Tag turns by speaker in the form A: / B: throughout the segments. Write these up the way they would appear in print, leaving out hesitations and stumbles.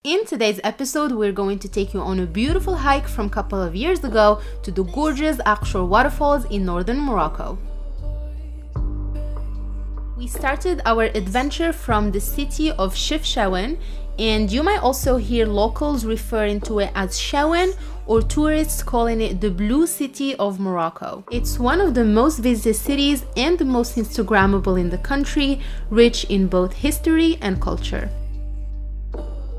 A: In today's episode, we're going to take you on a beautiful hike from a couple of years ago to the gorgeous Akchour waterfalls in northern Morocco. We started our adventure from the city of Shefšaun, and you might also hear locals referring to it as Chaouen or tourists calling it the Blue City of Morocco. It's one of the most visited cities and the most Instagrammable in the country, rich in both history and culture.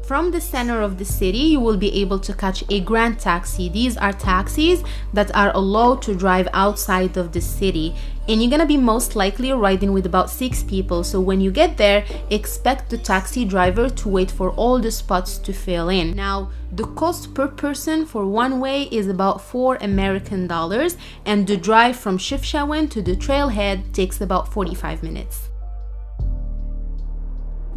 A: From the center of the city, you will be able to catch a grand taxi. These are taxis that are allowed to drive outside of the city, and you're gonna be most likely riding with about 6 people. So when you get there, expect the taxi driver to wait for all the spots to fill in. Now, the cost per person for one way is about $4 American, and the drive from Shefšaun to the trailhead takes about 45 minutes.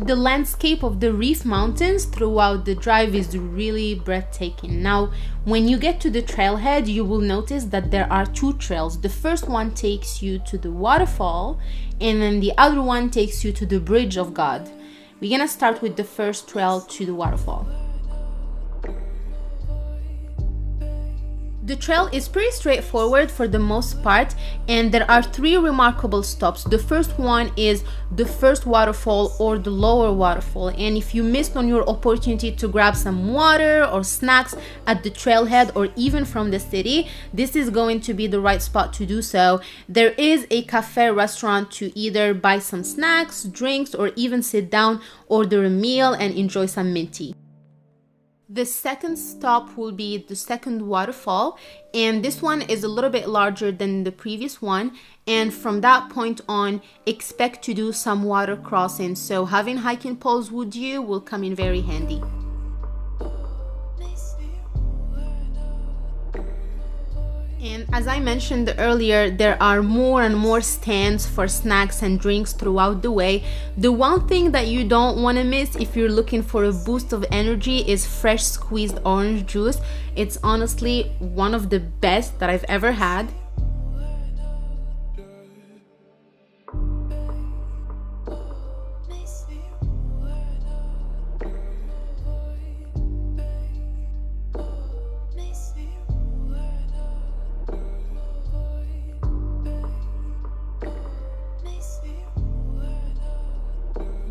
A: The landscape of the Reef Mountains throughout the drive is really breathtaking. Now, when you get to the trailhead, you will notice that there are 2 trails. The first one takes you to the waterfall, and then the other one takes you to the Bridge of God. We're gonna start with the first trail to the waterfall. The trail is pretty straightforward for the most part, and there are 3 remarkable stops. The first one is the first waterfall or the lower waterfall, and if you missed on your opportunity to grab some water or snacks at the trailhead or even from the city, this is going to be the right spot to do so. There is a cafe restaurant to either buy some snacks, drinks, or even sit down, order a meal and enjoy some mint tea. The second stop will be the second waterfall, and this one is a little bit larger than the previous one, and from that point on, expect to do some water crossing, so having hiking poles with you will come in very handy. And as I mentioned earlier, there are more and more stands for snacks and drinks throughout the way. The one thing that you don't want to miss if you're looking for a boost of energy is fresh squeezed orange juice. It's honestly one of the best that I've ever had.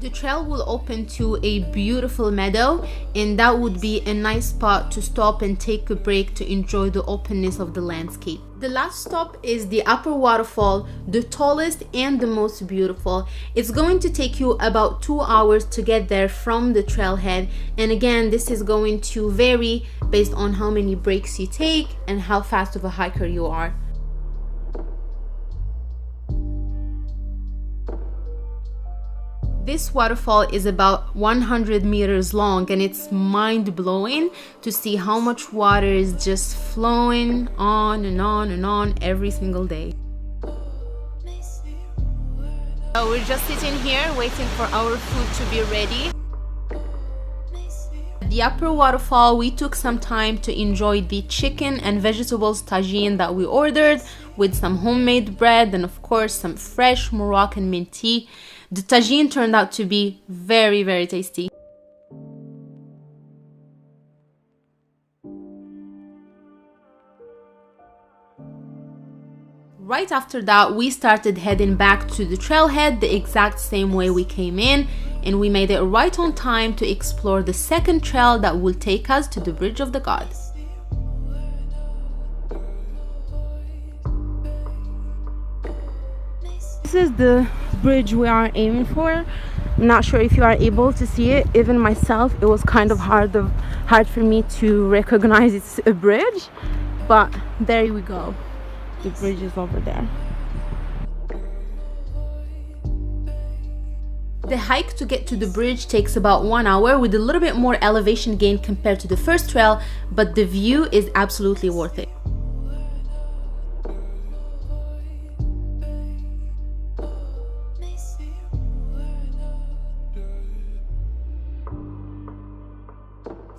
A: The trail will open to a beautiful meadow, and that would be a nice spot to stop and take a break to enjoy the openness of the landscape. The last stop is the upper waterfall, the tallest and the most beautiful. It's going to take you about 2 hours to get there from the trailhead, and again, this is going to vary based on how many breaks you take and how fast of a hiker you are. This waterfall is about 100 meters long, and it's mind-blowing to see how much water is just flowing on and on and on every single day. So we're just sitting here waiting for our food to be ready. At the upper waterfall, we took some time to enjoy the chicken and vegetables tagine that we ordered with some homemade bread and of course some fresh Moroccan mint tea. The tagine turned out to be very, very tasty. Right after that, we started heading back to the trailhead the exact same way we came in, and we made it right on time to explore the second trail that will take us to the Bridge of the Gods. This is the bridge we are aiming for. I'm not sure if you are able to see it. Even myself, it was kind of hard for me to recognize it's a bridge, but there we go. The bridge is over there. The hike to get to the bridge takes about 1 hour with a little bit more elevation gain compared to the first trail, but the view is absolutely worth it.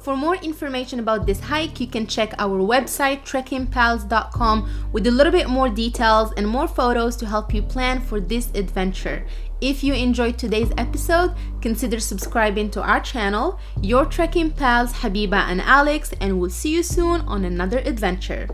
A: For more information about this hike, you can check our website trekkingpals.com with a little bit more details and more photos to help you plan for this adventure. If you enjoyed today's episode, consider subscribing to our channel. Your trekking pals Habiba and Alex, and we'll see you soon on another adventure.